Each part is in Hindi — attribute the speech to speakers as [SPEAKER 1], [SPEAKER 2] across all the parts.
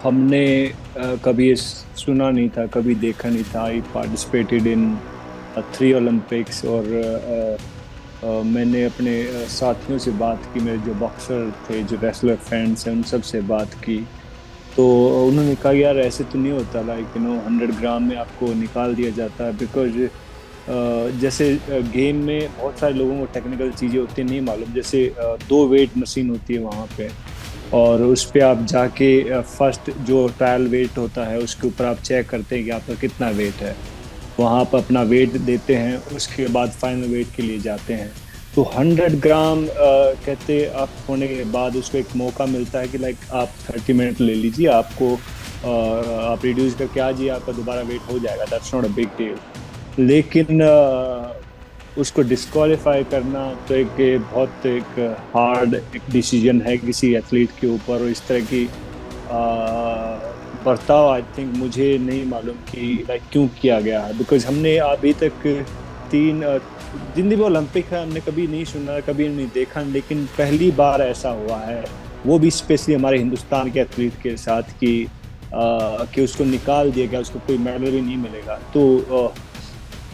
[SPEAKER 1] हमने कभी ये सुना नहीं था, कभी देखा नहीं था। आई पार्टिसिपेटेड इन 3 ओलंपिक्स और मैंने अपने साथियों से बात की, मेरे जो बॉक्सर थे, जो रेसलर फ्रेंड्स हैं, उन सब से बात की। तो उन्होंने कहा यार ऐसे तो नहीं होता, लाइक 100 ग्राम में आपको निकाल दिया जाता है। बिकॉज जैसे गेम में बहुत सारे लोगों को टेक्निकल चीज़ें होती नहीं मालूम। जैसे 2 वेट मशीन होती है वहाँ पे, और उस पे आप जाके फर्स्ट जो ट्रायल वेट होता है उसके ऊपर आप चेक करते हैं कि आपका कितना वेट है। वहाँ आप अपना वेट देते हैं, उसके बाद फाइनल वेट के लिए जाते हैं। तो 100 ग्राम कहते आप होने के बाद उसको एक मौका मिलता है कि लाइक आप 30 मिनट ले लीजिए, आपको आप रिड्यूस करके आ जाइए, आपका दोबारा वेट हो जाएगा। That's not a big deal. लेकिन उसको डिस्क्वालीफाई करना तो बहुत एक हार्ड एक डिसीजन है किसी एथलीट के ऊपर। और इस तरह की बर्ताव आई थिंक मुझे नहीं मालूम कि लाइक क्यों किया गया है। बिकॉज हमने अभी तक तीन जितनी भी ओलंपिक है हमने कभी नहीं सुना, कभी नहीं देखा, लेकिन पहली बार ऐसा हुआ है, वो भी स्पेशली हमारे हिंदुस्तान के एथलीट के साथ कि उसको निकाल दिया गया, उसको कोई मेडल भी नहीं मिलेगा। तो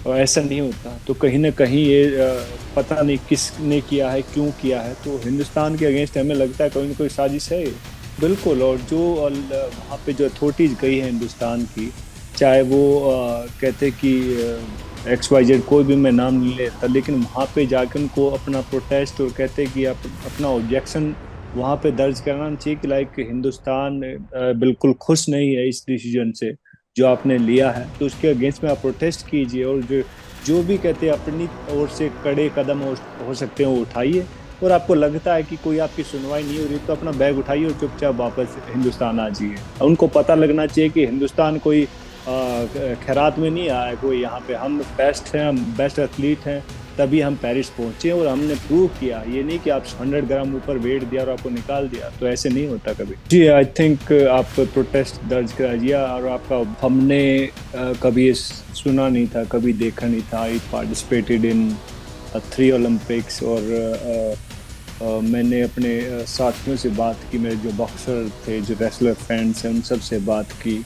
[SPEAKER 1] ऐसा नहीं होता। तो कहीं ना कहीं ये पता नहीं किसने किया है, क्यों किया है। तो हिंदुस्तान के अगेंस्ट हमें लगता है कोई ना कोई साजिश है। बिल्कुल। और जो वहाँ पे जो अथॉरिटीज गई है हिंदुस्तान की, चाहे वो कहते कि XYZ कोई भी मैं नाम नहीं लेता, लेकिन वहाँ पे जाकर उनको अपना प्रोटेस्ट और कहते कि अपना ऑब्जेक्शन वहाँ पे दर्ज करना चाहिए कि लाइक हिंदुस्तान बिल्कुल खुश नहीं है इस डिसीजन से जो आपने लिया है। तो उसके अगेंस्ट में आप प्रोटेस्ट कीजिए, और जो जो भी कहते हैं अपनी ओर से कड़े कदम हो सकते हैं वो उठाइए। और आपको लगता है कि कोई आपकी सुनवाई नहीं हो रही, तो अपना बैग उठाइए और चुपचाप वापस हिंदुस्तान आ जाइए। उनको पता लगना चाहिए कि हिंदुस्तान कोई खैरात में नहीं आया है कोई। यहाँ पे हम बेस्ट हैं, हम बेस्ट एथलीट हैं, तभी हम पेरिस पहुंचे और हमने प्रूव किया। ये नहीं कि आप 100 ग्राम ऊपर वेट दिया और आपको निकाल दिया। तो ऐसे नहीं होता कभी। जी आई थिंक आप प्रोटेस्ट दर्ज कराइए। और आपका हमने कभी ये सुना नहीं था, कभी देखा नहीं था। आई पार्टिसिपेटेड इन 3 ओलंपिक्स और मैंने अपने साथियों से बात की, मेरे जो बॉक्सर थे, जो रेसलर फ्रेंड्स हैं, उन सब से बात की।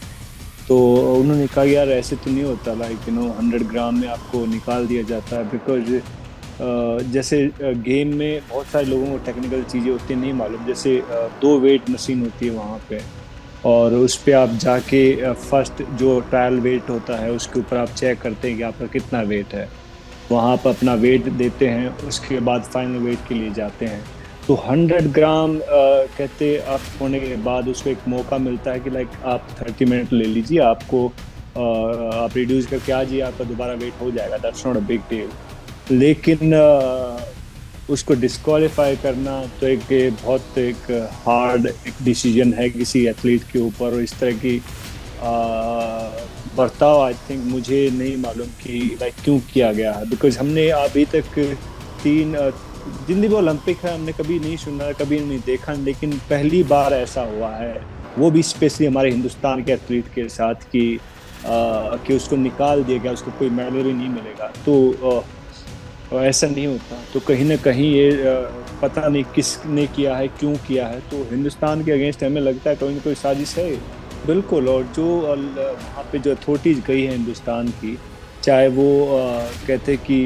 [SPEAKER 1] तो उन्होंने कहा यार ऐसे तो नहीं होता, लाइक 100 ग्राम में आपको निकाल दिया जाता है। बिकॉज जैसे गेम में बहुत सारे लोगों को टेक्निकल चीज़ें होती नहीं मालूम। जैसे 2 वेट मशीन होती है वहाँ पे, और उस पे आप जाके फर्स्ट जो ट्रायल वेट होता है उसके ऊपर आप चेक करते हैं कि आपका कितना वेट है। वहाँ आप अपना वेट देते हैं, उसके बाद फाइनल वेट के लिए जाते हैं। तो 100 ग्राम कहते आप होने के बाद उसको एक मौका मिलता है कि लाइक आप 30 मिनट ले लीजिए, आपको आप रिड्यूस करके आ जाइए, आपका दोबारा वेट हो जाएगा। That's not a big deal. लेकिन उसको डिस्क्वालीफाई करना तो बहुत एक हार्ड एक डिसीजन है किसी एथलीट के ऊपर। और इस तरह की बर्ताव आई थिंक मुझे नहीं मालूम कि लाइक क्यों किया गया है। बिकॉज हमने अभी तक तीन जितनी भी ओलंपिक है हमने कभी नहीं सुना, कभी नहीं देखा, लेकिन पहली बार ऐसा हुआ है, वो भी स्पेशली हमारे हिंदुस्तान के एथलीट के साथ कि उसको निकाल दिया गया, उसको कोई मेडल भी नहीं मिलेगा। तो ऐसा नहीं होता। तो कहीं ना कहीं ये पता नहीं किसने किया है, क्यों किया है। तो हिंदुस्तान के अगेंस्ट हमें लगता है कोई ना कोई साजिश है। बिल्कुल। और जो वहाँ पे जो अथॉरिटीज गई है हिंदुस्तान की, चाहे वो कहते कि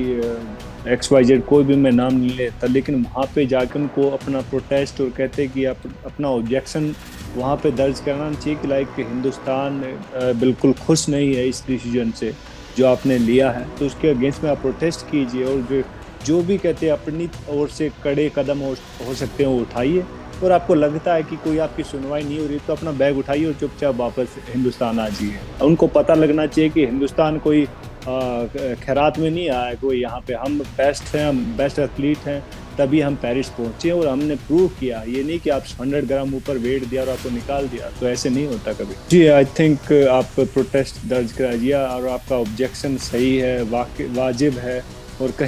[SPEAKER 1] XYZ कोई भी मैं नाम नहीं लेता, लेकिन वहाँ पे जाकर उनको अपना प्रोटेस्ट और कहते कि अपना ऑब्जेक्शन वहाँ पे दर्ज करना चाहिए कि लाइक हिंदुस्तान बिल्कुल खुश नहीं है इस डिसीजन से जो आपने लिया है। तो उसके अगेंस्ट में आप प्रोटेस्ट कीजिए, और जो जो भी कहते हैं अपनी ओर से कड़े कदम हो सकते हैं वो उठाइए। और आपको लगता है कि कोई आपकी सुनवाई नहीं हो रही, तो अपना बैग उठाइए और चुपचाप वापस हिंदुस्तान आ जाइए। उनको पता लगना चाहिए कि हिंदुस्तान कोई खैरात में नहीं आया है कोई। यहाँ पे हम बेस्ट हैं, हम बेस्ट एथलीट हैं, तभी हम पेरिस पहुंचे और हमने प्रूव किया। ये नहीं कि आप 100 ग्राम ऊपर वेट दिया और आपको निकाल दिया। तो ऐसे नहीं होता कभी। जी आई थिंक आप प्रोटेस्ट दर्ज कराइए। और आपका ऑब्जेक्शन सही है, वाजिब है, और कहीं